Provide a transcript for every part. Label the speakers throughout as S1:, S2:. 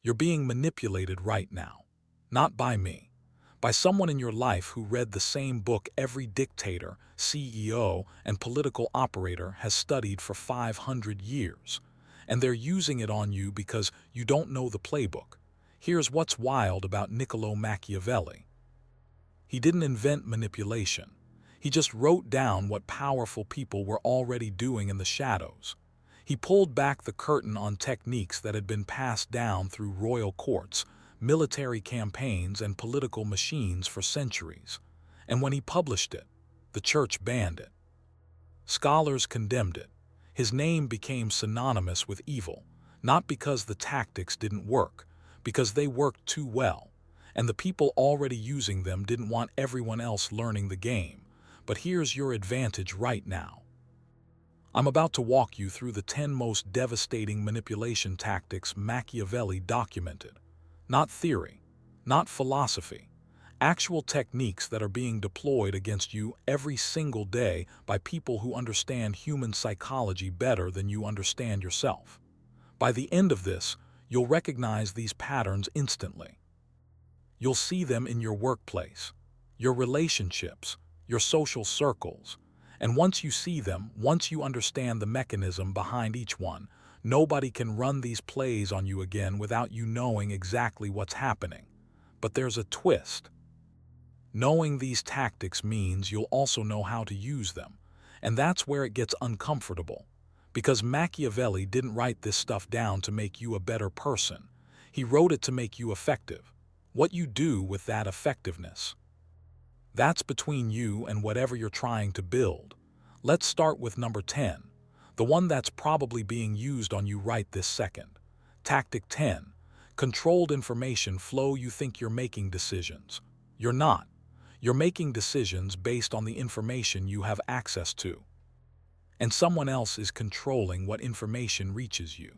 S1: You're being manipulated right now. Not by me. By someone in your life who read the same book every dictator, CEO, and political operator has studied for 500 years. And they're using it on you because you don't know the playbook. Here's what's wild about Niccolò Machiavelli. He didn't invent manipulation. He just wrote down what powerful people were already doing in the shadows. He pulled back the curtain on techniques that had been passed down through royal courts, military campaigns, and political machines for centuries. And when he published it, the church banned it. Scholars condemned it. His name became synonymous with evil, not because the tactics didn't work, because they worked too well, and the people already using them didn't want everyone else learning the game. But here's your advantage right now. I'm about to walk you through the 10 most devastating manipulation tactics Machiavelli documented. Not theory, not philosophy, actual techniques that are being deployed against you every single day by people who understand human psychology better than you understand yourself. By the end of this, you'll recognize these patterns instantly. You'll see them in your workplace, your relationships, your social circles. And once you see them, once you understand the mechanism behind each one, nobody can run these plays on you again without you knowing exactly what's happening. But there's a twist. Knowing these tactics means you'll also know how to use them. And that's where it gets uncomfortable. Because Machiavelli didn't write this stuff down to make you a better person. He wrote it to make you effective. What you do with that effectiveness. That's between you and whatever you're trying to build. Let's start with number 10, the one that's probably being used on you right this second. Tactic 10, controlled information flow. You think you're making decisions. You're not. You're making decisions based on the information you have access to. And someone else is controlling what information reaches you.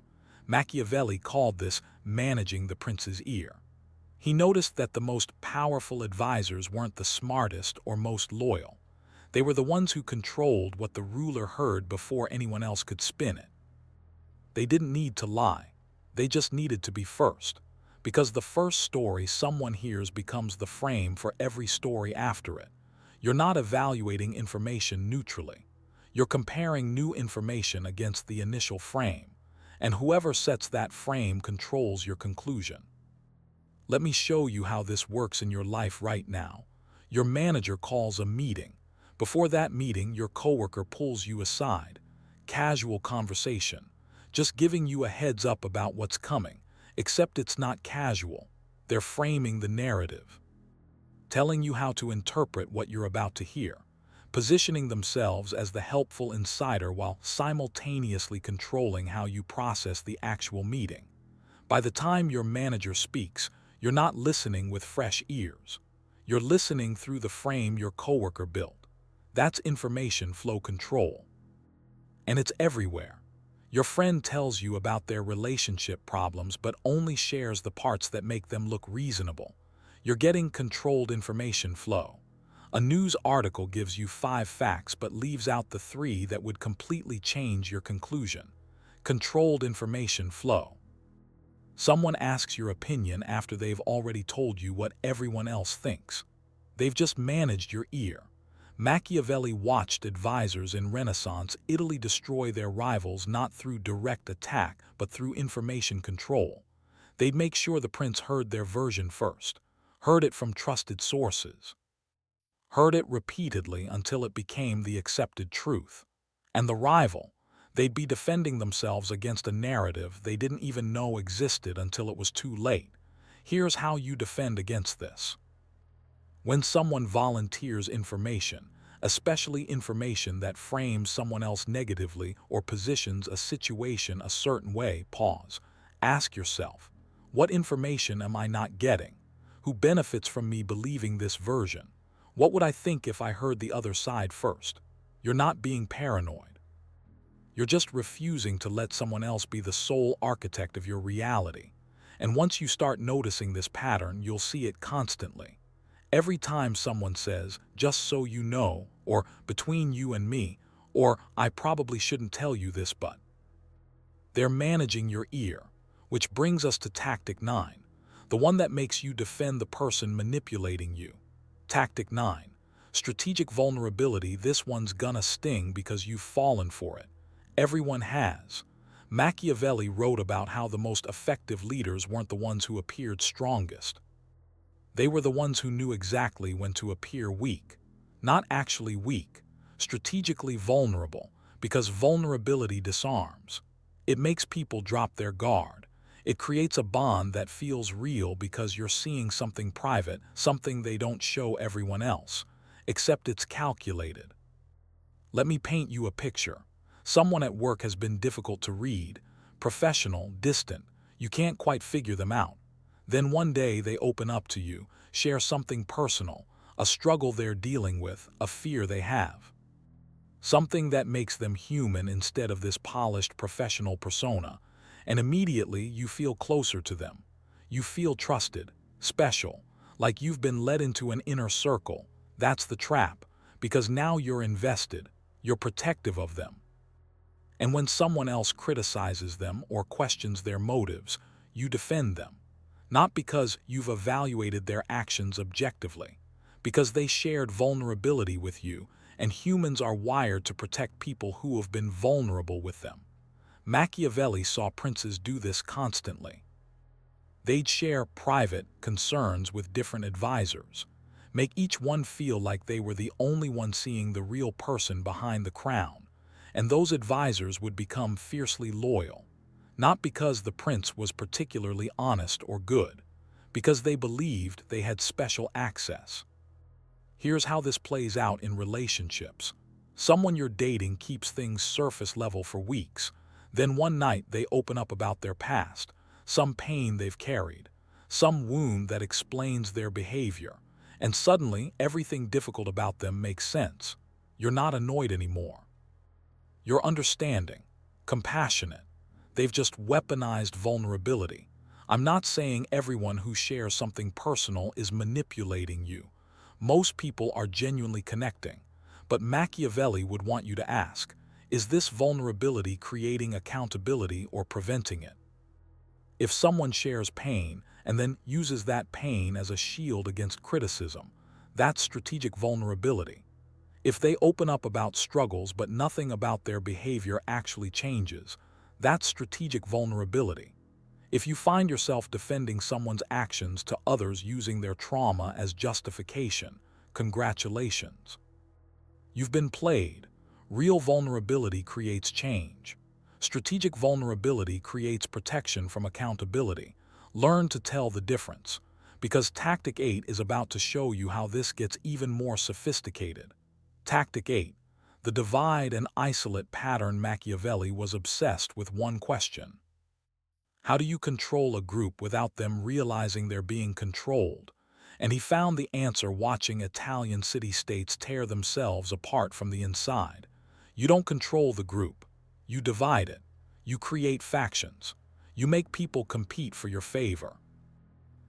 S1: Machiavelli called this managing the prince's ear. He noticed that the most powerful advisors weren't the smartest or most loyal. They were the ones who controlled what the ruler heard before anyone else could spin it. They didn't need to lie. They just needed to be first. Because the first story someone hears becomes the frame for every story after it. You're not evaluating information neutrally. You're comparing new information against the initial frame. And whoever sets that frame controls your conclusion. Let me show you how this works in your life right now. Your manager calls a meeting. Before that meeting, your coworker pulls you aside. Casual conversation. Just giving you a heads up about what's coming. Except it's not casual. They're framing the narrative. Telling you how to interpret what you're about to hear. Positioning themselves as the helpful insider while simultaneously controlling how you process the actual meeting. By the time your manager speaks, you're not listening with fresh ears. You're listening through the frame your coworker built. That's information flow control. And it's everywhere. Your friend tells you about their relationship problems but only shares the parts that make them look reasonable. You're getting controlled information flow. A news article gives you 5 facts but leaves out the 3 that would completely change your conclusion. Controlled information flow. Someone asks your opinion after they've already told you what everyone else thinks. They've just managed your ear. Machiavelli watched advisors in Renaissance Italy destroy their rivals not through direct attack but through information control. They'd make sure the prince heard their version first, heard it from trusted sources, heard it repeatedly until it became the accepted truth. And the rival, they'd be defending themselves against a narrative they didn't even know existed until it was too late. Here's how you defend against this. When someone volunteers information, especially information that frames someone else negatively or positions a situation a certain way, pause. Ask yourself, what information am I not getting? Who benefits from me believing this version? What would I think if I heard the other side first? You're not being paranoid. You're just refusing to let someone else be the sole architect of your reality. And once you start noticing this pattern, you'll see it constantly. Every time someone says, just so you know, or between you and me, or I probably shouldn't tell you this but. They're managing your ear. Which brings us to Tactic 9, the one that makes you defend the person manipulating you. Tactic 9. Strategic vulnerability. This one's gonna sting because you've fallen for it. Everyone has. Machiavelli wrote about how the most effective leaders weren't the ones who appeared strongest. They were the ones who knew exactly when to appear weak. Not actually weak, strategically vulnerable, because vulnerability disarms. It makes people drop their guard. It creates a bond that feels real because you're seeing something private, something they don't show everyone else, except it's calculated. Let me paint you a picture. Someone at work has been difficult to read, professional, distant. You can't quite figure them out. Then one day they open up to you, share something personal, a struggle they're dealing with, a fear they have. Something that makes them human instead of this polished professional persona, and immediately you feel closer to them. You feel trusted, special, like you've been led into an inner circle. That's the trap, because now you're invested, you're protective of them. And when someone else criticizes them or questions their motives, you defend them. Not because you've evaluated their actions objectively, because they shared vulnerability with you, and humans are wired to protect people who have been vulnerable with them. Machiavelli saw princes do this constantly. They'd share private concerns with different advisors, make each one feel like they were the only one seeing the real person behind the crown, and those advisors would become fiercely loyal. Not because the prince was particularly honest or good, because they believed they had special access. Here's how this plays out in relationships. Someone you're dating keeps things surface level for weeks. Then one night they open up about their past, some pain they've carried, some wound that explains their behavior, and suddenly everything difficult about them makes sense. You're not annoyed anymore. You're understanding, compassionate. They've just weaponized vulnerability. I'm not saying everyone who shares something personal is manipulating you. Most people are genuinely connecting, but Machiavelli would want you to ask, is this vulnerability creating accountability or preventing it? If someone shares pain and then uses that pain as a shield against criticism, that's strategic vulnerability. If they open up about struggles but nothing about their behavior actually changes, that's strategic vulnerability. If you find yourself defending someone's actions to others using their trauma as justification, congratulations. You've been played. Real vulnerability creates change. Strategic vulnerability creates protection from accountability. Learn to tell the difference, because Tactic 8 is about to show you how this gets even more sophisticated. Tactic 8. The divide and isolate pattern. Machiavelli was obsessed with one question. How do you control a group without them realizing they're being controlled? And he found the answer watching Italian city-states tear themselves apart from the inside. You don't control the group. You divide it. You create factions. You make people compete for your favor.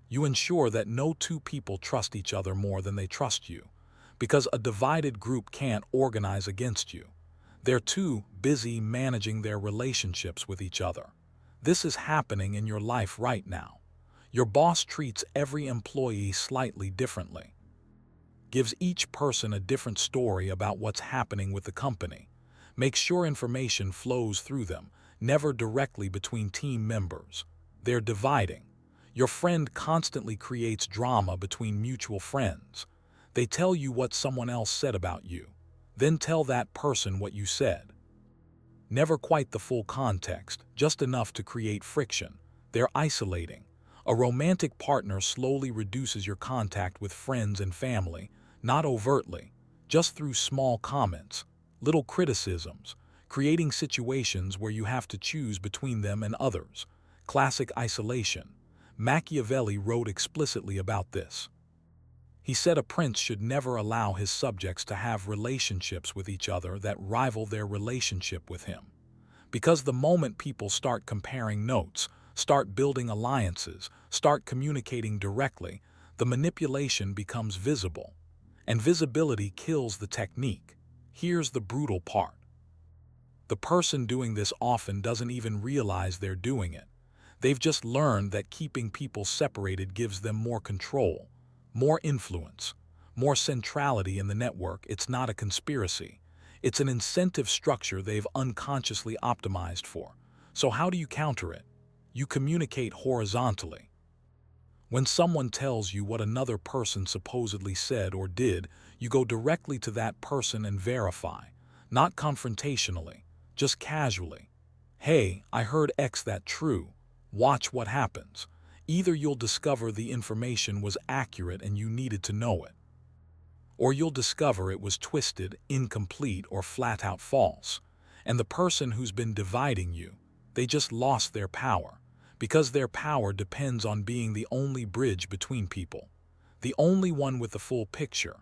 S1: You ensure that no two people trust each other more than they trust you, because a divided group can't organize against you. They're too busy managing their relationships with each other. This is happening in your life right now. Your boss treats every employee slightly differently, gives each person a different story about what's happening with the company, makes sure information flows through them, never directly between team members. They're dividing. Your friend constantly creates drama between mutual friends. They tell you what someone else said about you, then tell that person what you said. Never quite the full context, just enough to create friction. They're isolating. A romantic partner slowly reduces your contact with friends and family, not overtly, just through small comments, little criticisms, creating situations where you have to choose between them and others. Classic isolation. Machiavelli wrote explicitly about this. He said a prince should never allow his subjects to have relationships with each other that rival their relationship with him. Because the moment people start comparing notes, start building alliances, start communicating directly, the manipulation becomes visible. And visibility kills the technique. Here's the brutal part. The person doing this often doesn't even realize they're doing it. They've just learned that keeping people separated gives them more control, more influence, more centrality in the network. It's not a conspiracy. It's an incentive structure they've unconsciously optimized for. So how do you counter it? You communicate horizontally. When someone tells you what another person supposedly said or did, you go directly to that person and verify, not confrontationally, just casually. Hey, I heard X that true. Watch what happens. Either you'll discover the information was accurate and you needed to know it, or you'll discover it was twisted, incomplete, or flat out false. And the person who's been dividing you, they just lost their power, because their power depends on being the only bridge between people, the only one with the full picture.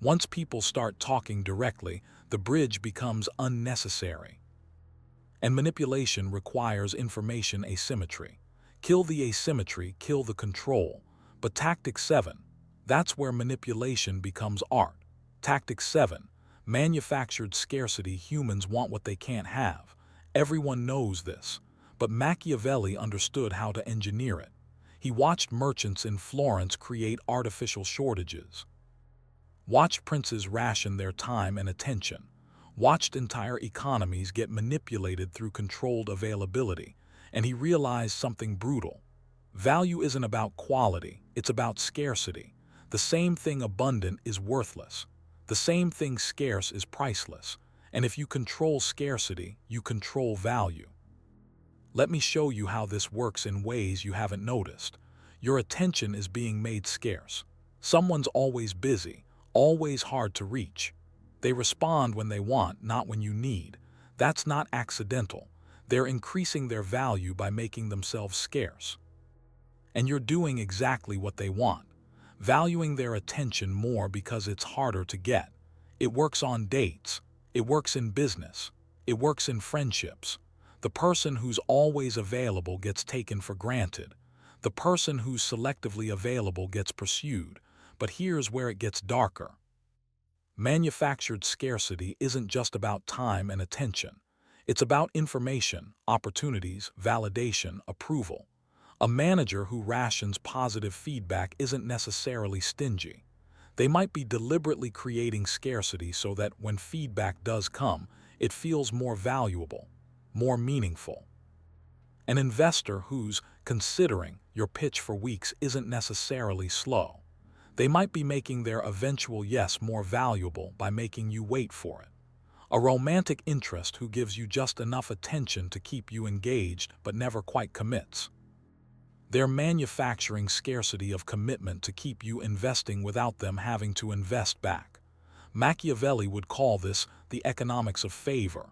S1: Once people start talking directly, the bridge becomes unnecessary. And manipulation requires information asymmetry. Kill the asymmetry, kill the control. But Tactic 7, that's where manipulation becomes art. Tactic 7, manufactured scarcity. Humans want what they can't have. Everyone knows this. But Machiavelli understood how to engineer it. He watched merchants in Florence create artificial shortages, watched princes ration their time and attention, watched entire economies get manipulated through controlled availability, and he realized something brutal. Value isn't about quality, it's about scarcity. The same thing abundant is worthless. The same thing scarce is priceless. And if you control scarcity, you control value. Let me show you how this works in ways you haven't noticed. Your attention is being made scarce. Someone's always busy, always hard to reach. They respond when they want, not when you need. That's not accidental. They're increasing their value by making themselves scarce. And you're doing exactly what they want, valuing their attention more because it's harder to get. It works on dates. It works in business. It works in friendships. The person who's always available gets taken for granted. The person who's selectively available gets pursued. But here's where it gets darker. Manufactured scarcity isn't just about time and attention. It's about information, opportunities, validation, approval. A manager who rations positive feedback isn't necessarily stingy. They might be deliberately creating scarcity so that when feedback does come, it feels more valuable, more meaningful. An investor who's considering your pitch for weeks isn't necessarily slow. They might be making their eventual yes more valuable by making you wait for it. A romantic interest who gives you just enough attention to keep you engaged but never quite commits. They're manufacturing scarcity of commitment to keep you investing without them having to invest back. Machiavelli would call this the economics of favor.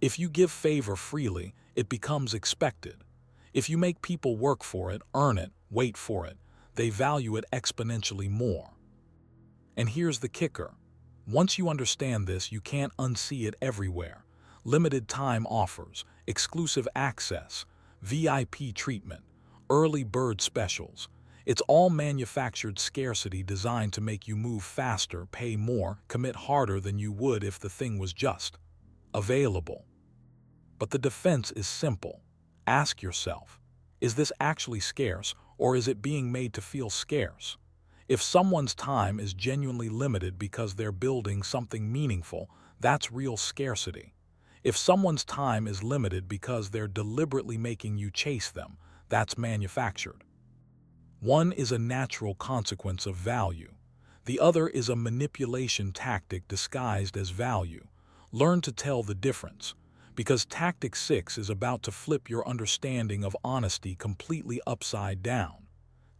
S1: If you give favor freely, it becomes expected. If you make people work for it, earn it, wait for it, they value it exponentially more. And here's the kicker. Once you understand this, you can't unsee it everywhere. Limited time offers, exclusive access, VIP treatment, early bird specials. It's all manufactured scarcity designed to make you move faster, pay more, commit harder than you would if the thing was just available. But the defense is simple. Ask yourself, is this actually scarce, or is it being made to feel scarce? If someone's time is genuinely limited because they're building something meaningful, that's real scarcity. If someone's time is limited because they're deliberately making you chase them, that's manufactured. One is a natural consequence of value. The other is a manipulation tactic disguised as value. Learn to tell the difference, because Tactic 6 is about to flip your understanding of honesty completely upside down.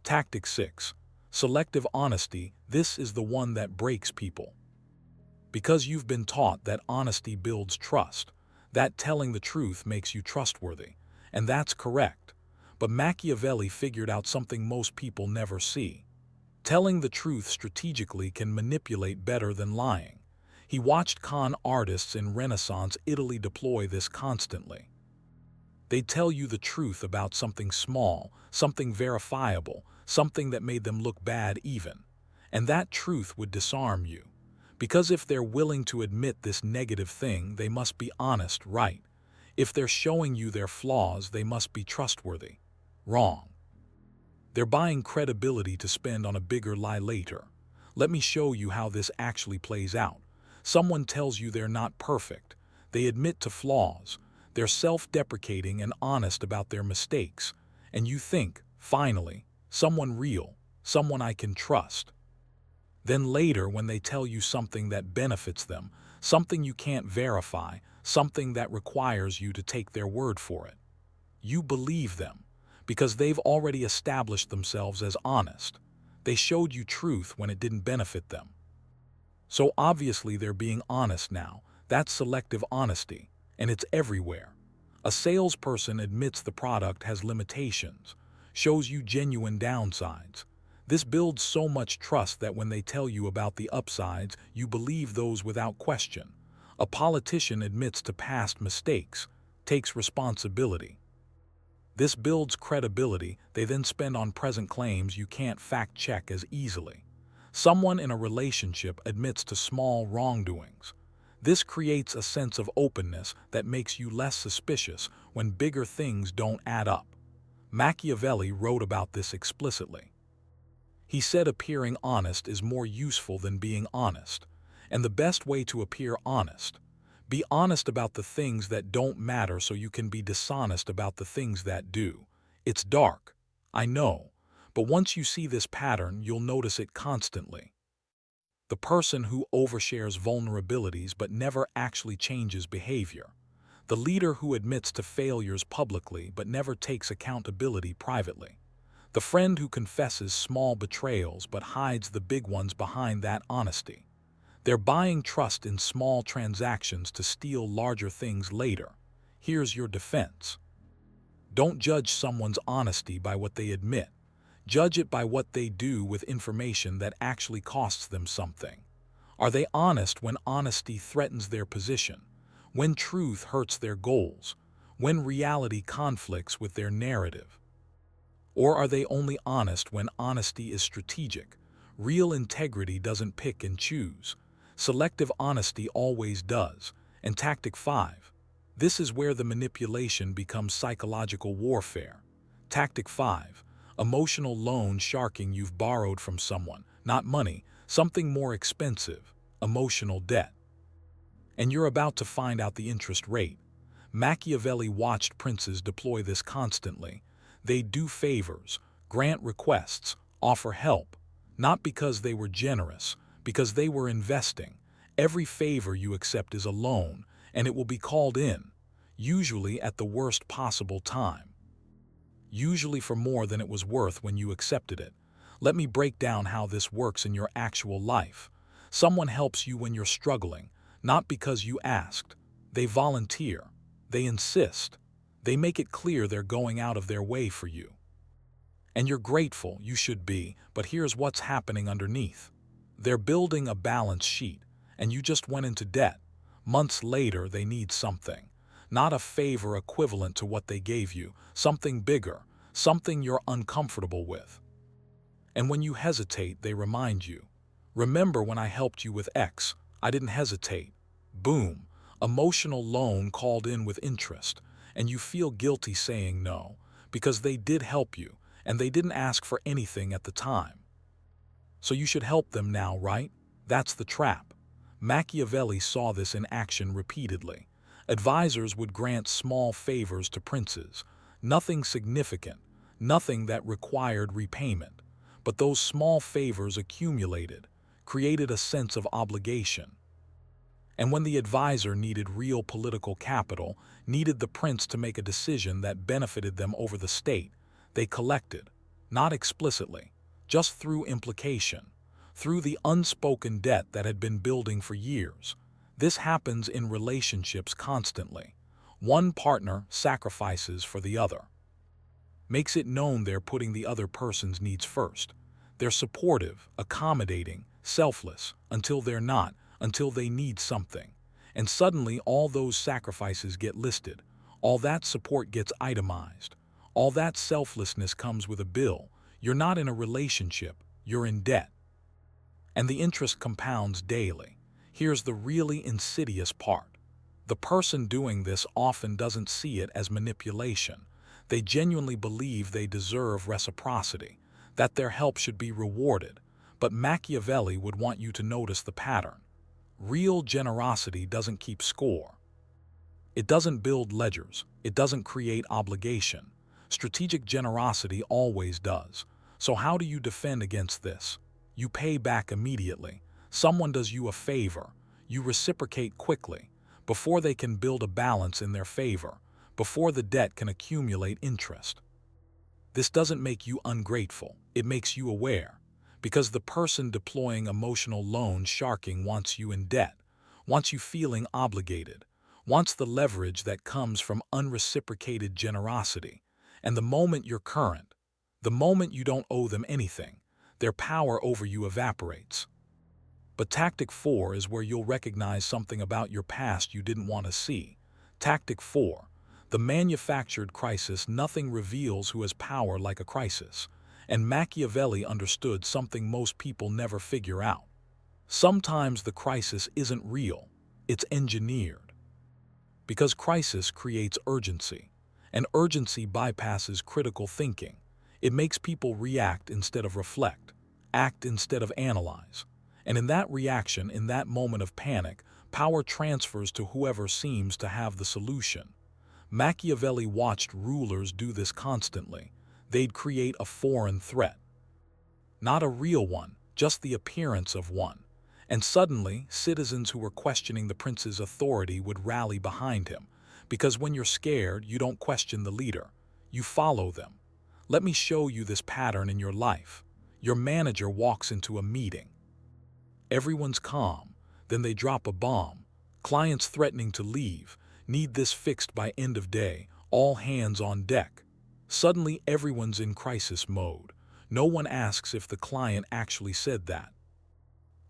S1: Tactic 6. Selective honesty. This is the one that breaks people. Because you've been taught that honesty builds trust, that telling the truth makes you trustworthy, and that's correct. But Machiavelli figured out something most people never see. Telling the truth strategically can manipulate better than lying. He watched con artists in Renaissance Italy deploy this constantly. They'd tell you the truth about something small, something verifiable, something that made them look bad even. And that truth would disarm you. Because if they're willing to admit this negative thing, they must be honest, right? If they're showing you their flaws, they must be trustworthy. Wrong. They're buying credibility to spend on a bigger lie later. Let me show you how this actually plays out. Someone tells you they're not perfect. They admit to flaws. They're self-deprecating and honest about their mistakes. And you think, finally, someone real, someone I can trust. Then later, when they tell you something that benefits them, something you can't verify, something that requires you to take their word for it, you believe them because they've already established themselves as honest. They showed you truth when it didn't benefit them. So obviously they're being honest now. That's selective honesty, and it's everywhere. A salesperson admits the product has limitations, shows you genuine downsides. This builds so much trust that when they tell you about the upsides, you believe those without question. A politician admits to past mistakes, takes responsibility. This builds credibility they then spend on present claims you can't fact-check as easily. Someone in a relationship admits to small wrongdoings. This creates a sense of openness that makes you less suspicious when bigger things don't add up. Machiavelli wrote about this explicitly. He said appearing honest is more useful than being honest, and the best way to appear honest. Be honest about the things that don't matter so you can be dishonest about the things that do. It's dark, I know, but once you see this pattern, you'll notice it constantly. The person who overshares vulnerabilities but never actually changes behavior. The leader who admits to failures publicly but never takes accountability privately. The friend who confesses small betrayals but hides the big ones behind that honesty. They're buying trust in small transactions to steal larger things later. Here's your defense. Don't judge someone's honesty by what they admit. Judge it by what they do with information that actually costs them something. Are they honest when honesty threatens their position? When truth hurts their goals? When reality conflicts with their narrative? Or are they only honest when honesty is strategic? Real integrity doesn't pick and choose. Selective honesty always does. And Tactic 5. This is where the manipulation becomes psychological warfare. Tactic 5. Emotional loan sharking. You've borrowed from someone, not money, something more expensive, emotional debt. And you're about to find out the interest rate. Machiavelli watched princes deploy this constantly. They do favors, grant requests, offer help, not because they were generous, because they were investing. Every favor you accept is a loan, and it will be called in, usually at the worst possible time. Usually for more than it was worth when you accepted it. Let me break down how this works in your actual life. Someone helps you when you're struggling, not because you asked. They volunteer. They insist. They make it clear they're going out of their way for you. And you're grateful, you should be, but here's what's happening underneath. They're building a balance sheet, and you just went into debt. Months later, they need something. Not a favor equivalent to what they gave you, something bigger, something you're uncomfortable with. And when you hesitate, they remind you. Remember when I helped you with X, I didn't hesitate. Boom, emotional loan called in with interest, and you feel guilty saying no, because they did help you, and they didn't ask for anything at the time. So you should help them now, right? That's the trap. Machiavelli saw this in action repeatedly. Advisors would grant small favors to princes, nothing significant, nothing that required repayment. But those small favors accumulated, created a sense of obligation. And when the advisor needed real political capital, needed the prince to make a decision that benefited them over the state, they collected, not explicitly, just through implication, through the unspoken debt that had been building for years. This happens in relationships constantly. One partner sacrifices for the other. Makes it known they're putting the other person's needs first. They're supportive, accommodating, selfless, until they're not, until they need something. And suddenly all those sacrifices get listed. All that support gets itemized. All that selflessness comes with a bill. You're not in a relationship, you're in debt. And the interest compounds daily. Here's the really insidious part. The person doing this often doesn't see it as manipulation. They genuinely believe they deserve reciprocity, that their help should be rewarded. But Machiavelli would want you to notice the pattern. Real generosity doesn't keep score. It doesn't build ledgers. It doesn't create obligation. Strategic generosity always does. So how do you defend against this? You pay back immediately. Someone does you a favor. You reciprocate quickly, before they can build a balance in their favor, before the debt can accumulate interest. This doesn't make you ungrateful. It makes you aware. Because the person deploying emotional loan sharking wants you in debt, wants you feeling obligated, wants the leverage that comes from unreciprocated generosity. And the moment you're current, the moment you don't owe them anything, their power over you evaporates. But Tactic 4 is where you'll recognize something about your past you didn't want to see. Tactic 4. The manufactured crisis. Nothing reveals who has power like a crisis. And Machiavelli understood something most people never figure out. Sometimes the crisis isn't real, it's engineered. Because crisis creates urgency, and urgency bypasses critical thinking. It makes people react instead of reflect, act instead of analyze. And in that reaction, in that moment of panic, power transfers to whoever seems to have the solution. Machiavelli watched rulers do this constantly. They'd create a foreign threat. Not a real one, just the appearance of one. And suddenly, citizens who were questioning the prince's authority would rally behind him. Because when you're scared, you don't question the leader. You follow them. Let me show you this pattern in your life. Your manager walks into a meeting. Everyone's calm. Then they drop a bomb. Clients threatening to leave. Need this fixed by end of day. All hands on deck. Suddenly, everyone's in crisis mode. No one asks if the client actually said that.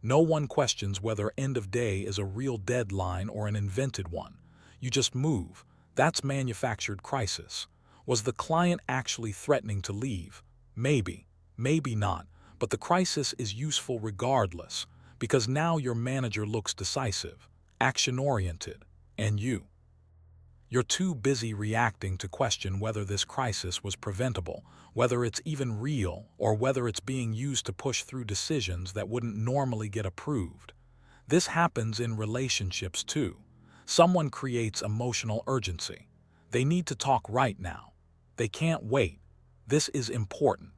S1: No one questions whether end of day is a real deadline or an invented one. You just move. That's manufactured crisis. Was the client actually threatening to leave? Maybe, maybe not, but the crisis is useful regardless, because now your manager looks decisive, action-oriented, and you're too busy reacting to question whether this crisis was preventable, whether it's even real, or whether it's being used to push through decisions that wouldn't normally get approved. This happens in relationships too. Someone creates emotional urgency. They need to talk right now. They can't wait. This is important.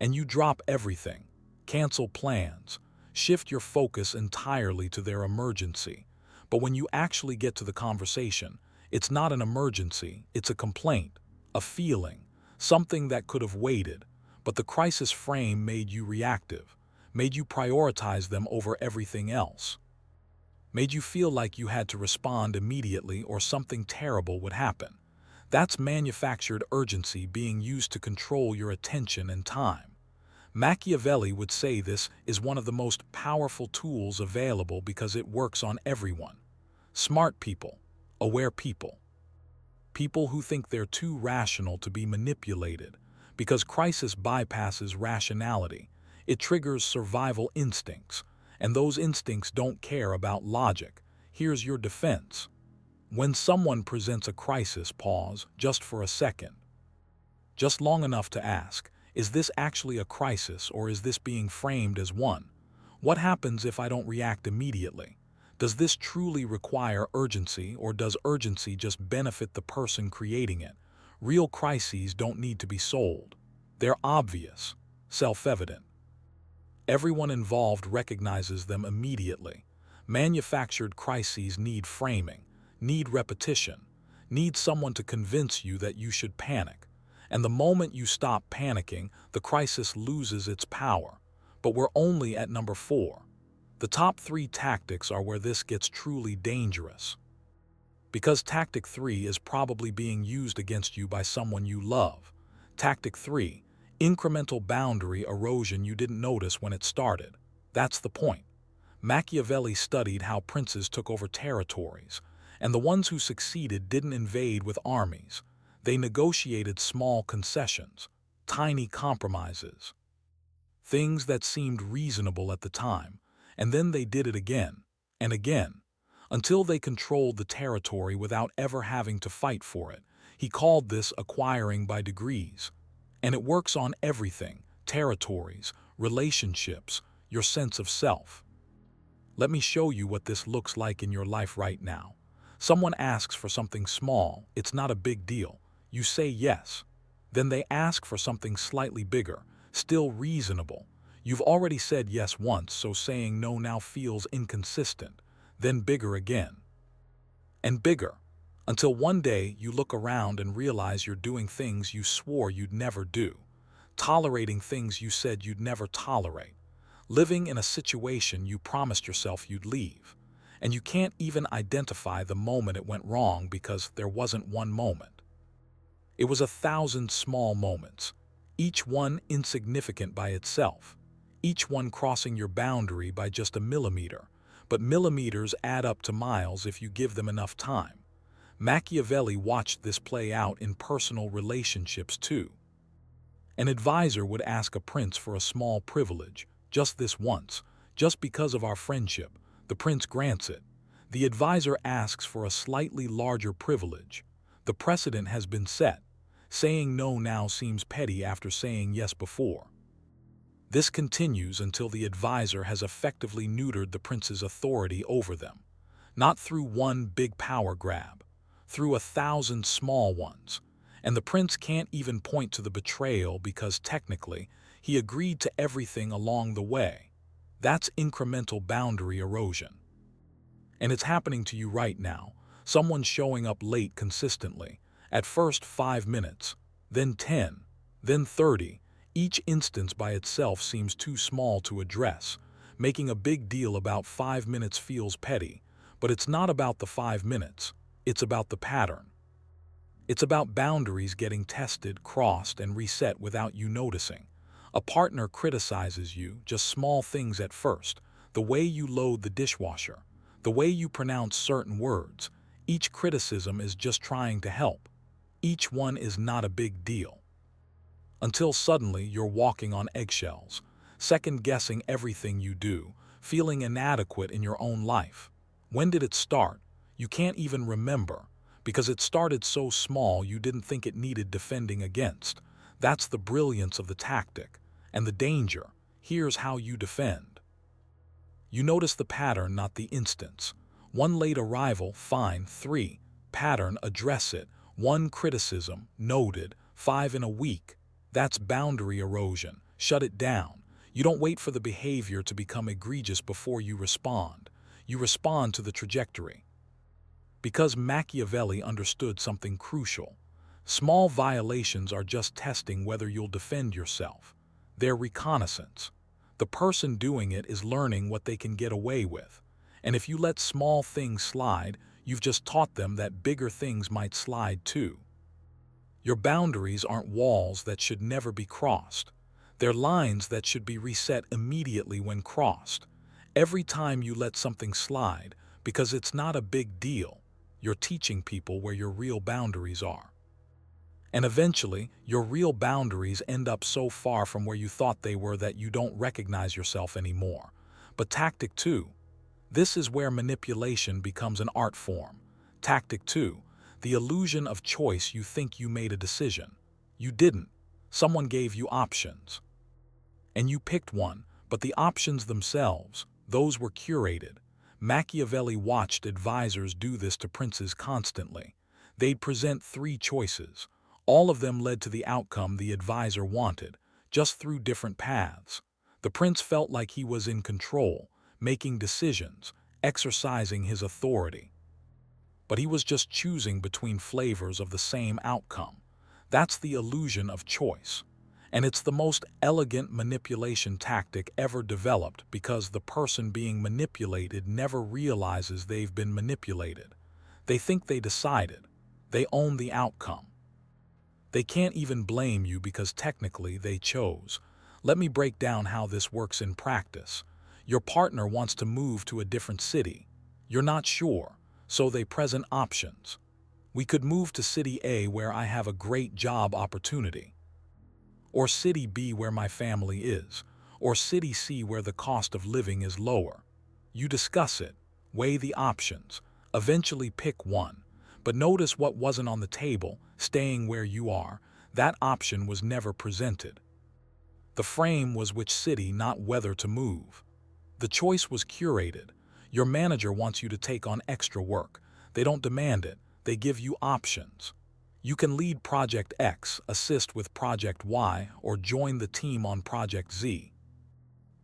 S1: And you drop everything, cancel plans, shift your focus entirely to their emergency. But when you actually get to the conversation, it's not an emergency, it's a complaint, a feeling, something that could have waited, but the crisis frame made you reactive, made you prioritize them over everything else, made you feel like you had to respond immediately or something terrible would happen. That's manufactured urgency being used to control your attention and time. Machiavelli would say this is one of the most powerful tools available because it works on everyone. Smart people, aware people. People who think they're too rational to be manipulated, because crisis bypasses rationality. It triggers survival instincts, and those instincts don't care about logic. Here's your defense. When someone presents a crisis, pause just for a second. Just long enough to ask, is this actually a crisis or is this being framed as one? What happens if I don't react immediately? Does this truly require urgency, or does urgency just benefit the person creating it? Real crises don't need to be sold. They're obvious, self-evident. Everyone involved recognizes them immediately. Manufactured crises need framing, need repetition, need someone to convince you that you should panic. And the moment you stop panicking, the crisis loses its power. But we're only at number 4. The top 3 tactics are where this gets truly dangerous. Because Tactic 3 is probably being used against you by someone you love. Tactic 3, incremental boundary erosion you didn't notice when it started. That's the point. Machiavelli studied how princes took over territories, and the ones who succeeded didn't invade with armies. They negotiated small concessions, tiny compromises, things that seemed reasonable at the time. And then they did it again and again, until they controlled the territory without ever having to fight for it. He called this acquiring by degrees. And it works on everything: territories, relationships, your sense of self. Let me show you what this looks like in your life right now. Someone asks for something small, it's not a big deal. You say yes. Then they ask for something slightly bigger, still reasonable. You've already said yes once, so saying no now feels inconsistent. Then bigger again. And bigger. Until one day you look around and realize you're doing things you swore you'd never do. Tolerating things you said you'd never tolerate. Living in a situation you promised yourself you'd leave. And you can't even identify the moment it went wrong because there wasn't one moment. It was 1,000 small moments, each one insignificant by itself, each one crossing your boundary by just a millimeter, but millimeters add up to miles if you give them enough time. Machiavelli watched this play out in personal relationships too. An advisor would ask a prince for a small privilege, just this once, just because of our friendship. The prince grants it. The advisor asks for a slightly larger privilege. The precedent has been set. Saying no now seems petty after saying yes before. This continues until the advisor has effectively neutered the prince's authority over them. Not through one big power grab, through 1,000 small ones. And the prince can't even point to the betrayal because technically he agreed to everything along the way. That's incremental boundary erosion. And it's happening to you right now. Someone showing up late consistently. At first 5 minutes, then 10, then 30. Each instance by itself seems too small to address. Making a big deal about 5 minutes feels petty, but it's not about the 5 minutes. It's about the pattern. It's about boundaries getting tested, crossed, and reset without you noticing. A partner criticizes you, just small things at first. The way you load the dishwasher, the way you pronounce certain words. Each criticism is just trying to help. Each one is not a big deal. Until suddenly you're walking on eggshells, second-guessing everything you do, feeling inadequate in your own life. When did it start? You can't even remember, because it started so small you didn't think it needed defending against. That's the brilliance of the tactic. And the danger. Here's how you defend. You notice the pattern, not the instance. 1 late arrival, fine. 3. Pattern, address it. 1 criticism, noted. 5 in a week. That's boundary erosion. Shut it down. You don't wait for the behavior to become egregious before you respond. You respond to the trajectory. Because Machiavelli understood something crucial. Small violations are just testing whether you'll defend yourself. They're reconnaissance. The person doing it is learning what they can get away with. And if you let small things slide, you've just taught them that bigger things might slide too. Your boundaries aren't walls that should never be crossed. They're lines that should be reset immediately when crossed. Every time you let something slide, because it's not a big deal, you're teaching people where your real boundaries are. And eventually, your real boundaries end up so far from where you thought they were that you don't recognize yourself anymore. But tactic 2. This is where manipulation becomes an art form. Tactic 2. The illusion of choice. You think you made a decision. You didn't. Someone gave you options. And you picked one, but the options themselves, those were curated. Machiavelli watched advisors do this to princes constantly. They'd present 3 choices. All of them led to the outcome the advisor wanted, just through different paths. The prince felt like he was in control, making decisions, exercising his authority. But he was just choosing between flavors of the same outcome. That's the illusion of choice. And it's the most elegant manipulation tactic ever developed because the person being manipulated never realizes they've been manipulated. They think they decided. They own the outcome. They can't even blame you because technically they chose. Let me break down how this works in practice. Your partner wants to move to a different city. You're not sure, so they present options. We could move to City A where I have a great job opportunity. Or City B where my family is. Or City C where the cost of living is lower. You discuss it, weigh the options, eventually pick one. But notice what wasn't on the table: staying where you are. That option was never presented. The frame was which city, not whether to move. The choice was curated. Your manager wants you to take on extra work. They don't demand it, they give you options. You can lead Project X, assist with Project Y, or join the team on Project Z.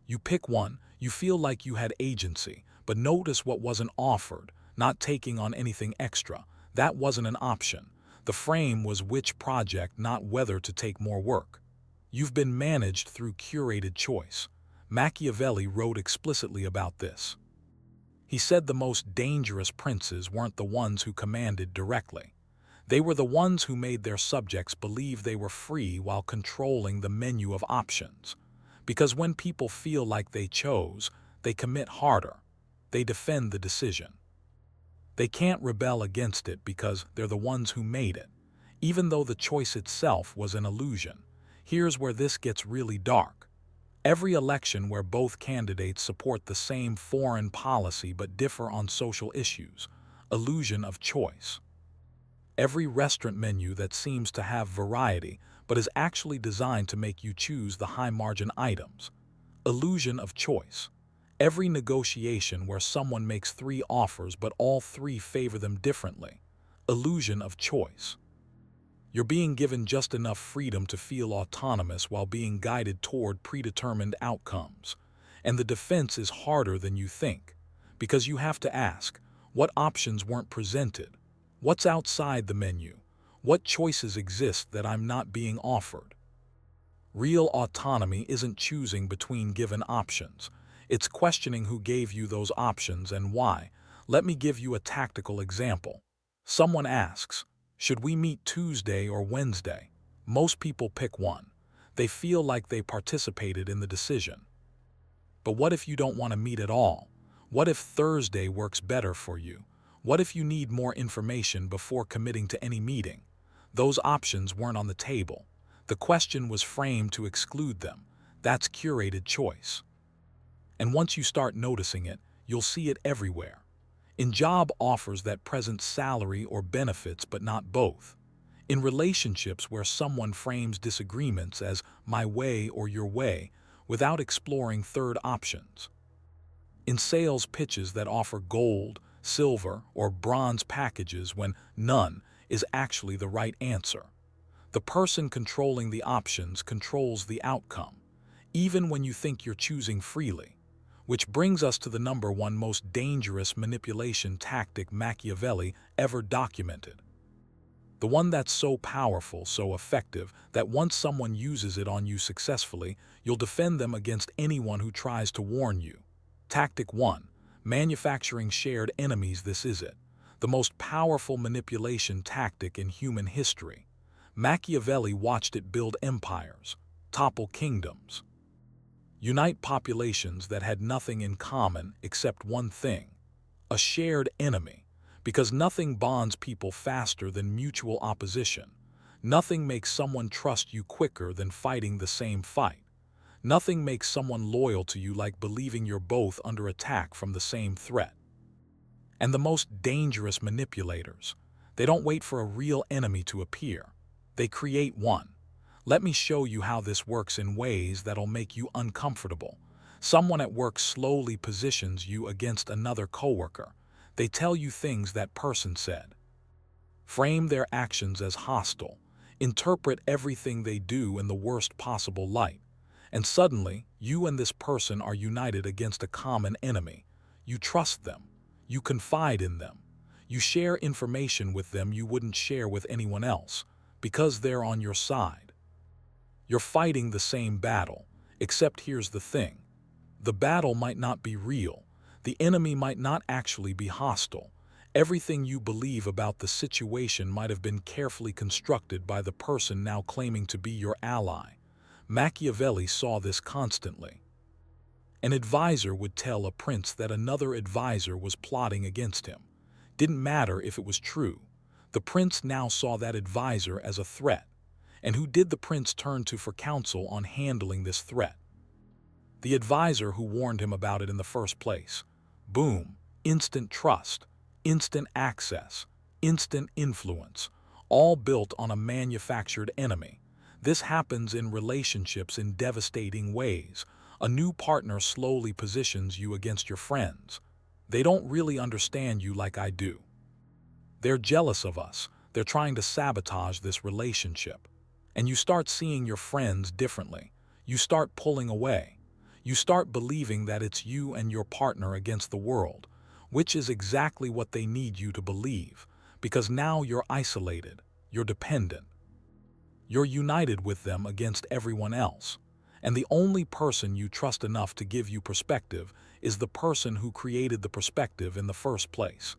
S1: You pick one, you feel like you had agency, but notice what wasn't offered: not taking on anything extra. That wasn't an option. The frame was which project, not whether to take more work. You've been managed through curated choice. Machiavelli wrote explicitly about this. He said the most dangerous princes weren't the ones who commanded directly. They were the ones who made their subjects believe they were free while controlling the menu of options. Because when people feel like they chose, they commit harder. They defend the decision. They can't rebel against it because they're the ones who made it, even though the choice itself was an illusion. Here's where this gets really dark. Every election where both candidates support the same foreign policy but differ on social issues, illusion of choice. Every restaurant menu that seems to have variety but is actually designed to make you choose the high-margin items, illusion of choice. Every negotiation where someone makes 3 offers but all 3 favor them differently, illusion of choice. You're being given just enough freedom to feel autonomous while being guided toward predetermined outcomes. And the defense is harder than you think, because you have to ask, what options weren't presented? What's outside the menu? What choices exist that I'm not being offered? Real autonomy isn't choosing between given options. It's questioning who gave you those options and why. Let me give you a tactical example. Someone asks, should we meet Tuesday or Wednesday? Most people pick one. They feel like they participated in the decision. But what if you don't want to meet at all? What if Thursday works better for you? What if you need more information before committing to any meeting? Those options weren't on the table. The question was framed to exclude them. That's curated choice. And once you start noticing it, you'll see it everywhere. In job offers that present salary or benefits but not both. In relationships where someone frames disagreements as my way or your way without exploring third options. In sales pitches that offer gold, silver, or bronze packages when none is actually the right answer. The person controlling the options controls the outcome, even when you think you're choosing freely. Which brings us to the #1 most dangerous manipulation tactic Machiavelli ever documented. The one that's so powerful, so effective, that once someone uses it on you successfully, you'll defend them against anyone who tries to warn you. Tactic 1. Manufacturing shared enemies. This is it. The most powerful manipulation tactic in human history. Machiavelli watched it build empires, topple kingdoms, unite populations that had nothing in common except one thing: a shared enemy. Because nothing bonds people faster than mutual opposition. Nothing makes someone trust you quicker than fighting the same fight. Nothing makes someone loyal to you like believing you're both under attack from the same threat. And the most dangerous manipulators, they don't wait for a real enemy to appear. They create one. Let me show you how this works in ways that'll make you uncomfortable. Someone at work slowly positions you against another coworker. They tell you things that person said. Frame their actions as hostile. Interpret everything they do in the worst possible light. And suddenly, you and this person are united against a common enemy. You trust them. You confide in them. You share information with them you wouldn't share with anyone else, because they're on your side. You're fighting the same battle, except here's the thing. The battle might not be real. The enemy might not actually be hostile. Everything you believe about the situation might have been carefully constructed by the person now claiming to be your ally. Machiavelli saw this constantly. An advisor would tell a prince that another advisor was plotting against him. Didn't matter if it was true. The prince now saw that advisor as a threat. And who did the prince turn to for counsel on handling this threat? The advisor who warned him about it in the first place. Boom, instant trust, instant access, instant influence, all built on a manufactured enemy. This happens in relationships in devastating ways. A new partner slowly positions you against your friends. They don't really understand you like I do. They're jealous of us. They're trying to sabotage this relationship. And you start seeing your friends differently. You start pulling away. You start believing that it's you and your partner against the world, which is exactly what they need you to believe, because now you're isolated, you're dependent. You're united with them against everyone else. And the only person you trust enough to give you perspective is the person who created the perspective in the first place.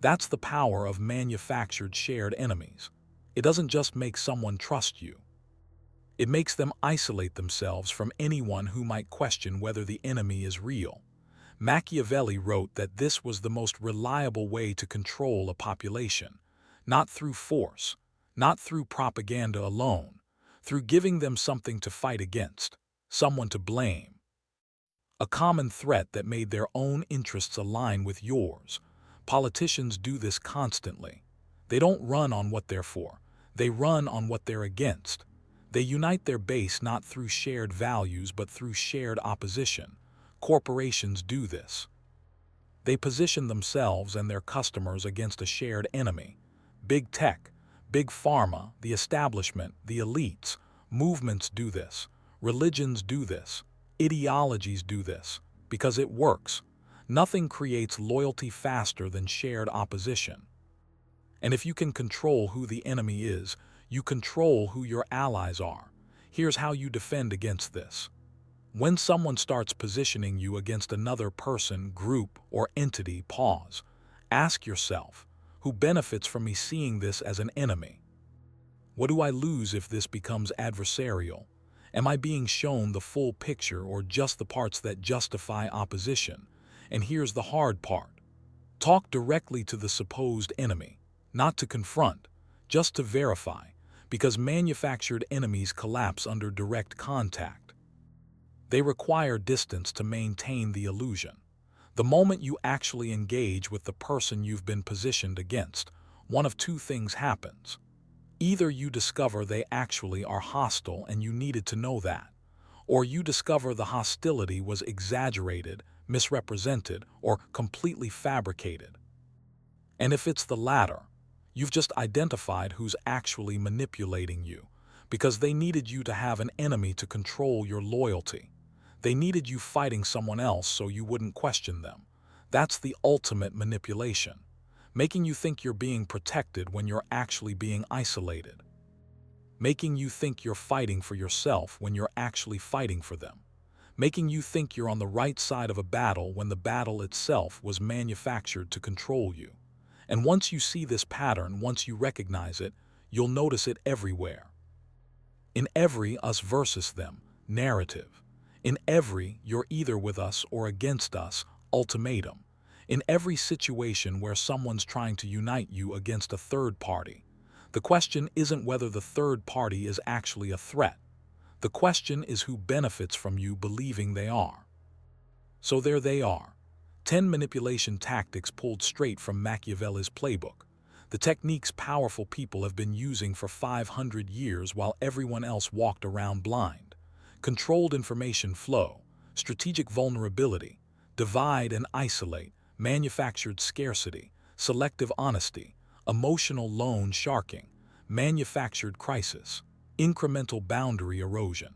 S1: That's the power of manufactured shared enemies. It doesn't just make someone trust you. It makes them isolate themselves from anyone who might question whether the enemy is real. Machiavelli wrote that this was the most reliable way to control a population, not through force, not through propaganda alone, through giving them something to fight against, someone to blame, a common threat that made their own interests align with yours. Politicians do this constantly. They don't run on what they're for. They run on what they're against. They unite their base not through shared values but through shared opposition. Corporations do this. They position themselves and their customers against a shared enemy. Big tech, big pharma, the establishment, the elites, movements do this. Religions do this. Ideologies do this. Because it works. Nothing creates loyalty faster than shared opposition. And if you can control who the enemy is, you control who your allies are. Here's how you defend against this. When someone starts positioning you against another person, group, or entity, pause. Ask yourself, who benefits from me seeing this as an enemy? What do I lose if this becomes adversarial? Am I being shown the full picture or just the parts that justify opposition? And here's the hard part. Talk directly to the supposed enemy, not to confront, just to verify, because manufactured enemies collapse under direct contact. They require distance to maintain the illusion. The moment you actually engage with the person you've been positioned against, one of two things happens. Either you discover they actually are hostile and you needed to know that, or you discover the hostility was exaggerated, misrepresented, or completely fabricated. And if it's the latter, you've just identified who's actually manipulating you, because they needed you to have an enemy to control your loyalty. They needed you fighting someone else so you wouldn't question them. That's the ultimate manipulation, making you think you're being protected when you're actually being isolated, making you think you're fighting for yourself when you're actually fighting for them, making you think you're on the right side of a battle when the battle itself was manufactured to control you. And once you see this pattern, once you recognize it, you'll notice it everywhere. In every us versus them narrative, in every you're either with us or against us ultimatum, in every situation where someone's trying to unite you against a third party, the question isn't whether the third party is actually a threat. The question is who benefits from you believing they are. So there they are. 10 manipulation tactics pulled straight from Machiavelli's playbook. The techniques powerful people have been using for 500 years while everyone else walked around blind. Controlled information flow, strategic vulnerability, divide and isolate, manufactured scarcity, selective honesty, emotional loan sharking, manufactured crisis, incremental boundary erosion,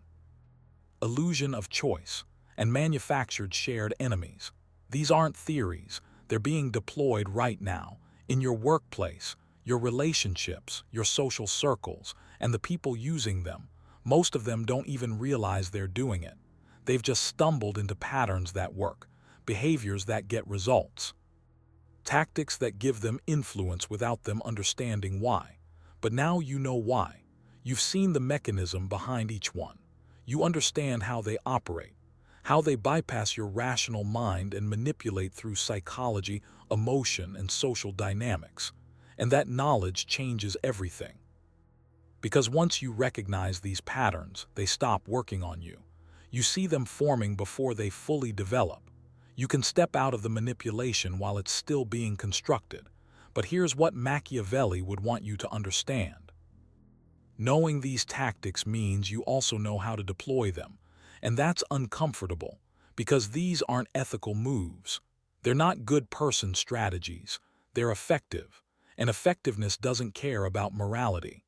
S1: illusion of choice, and manufactured shared enemies. These aren't theories. They're being deployed right now, in your workplace, your relationships, your social circles, and the people using them. Most of them don't even realize they're doing it. They've just stumbled into patterns that work, behaviors that get results, tactics that give them influence without them understanding why. But now you know why. You've seen the mechanism behind each one. You understand how they operate, how they bypass your rational mind and manipulate through psychology, emotion, and social dynamics. And that knowledge changes everything. Because once you recognize these patterns, they stop working on you. You see them forming before they fully develop. You can step out of the manipulation while it's still being constructed. But here's what Machiavelli would want you to understand. Knowing these tactics means you also know how to deploy them, and that's uncomfortable because these aren't ethical moves. They're not good person strategies. They're effective, and effectiveness doesn't care about morality.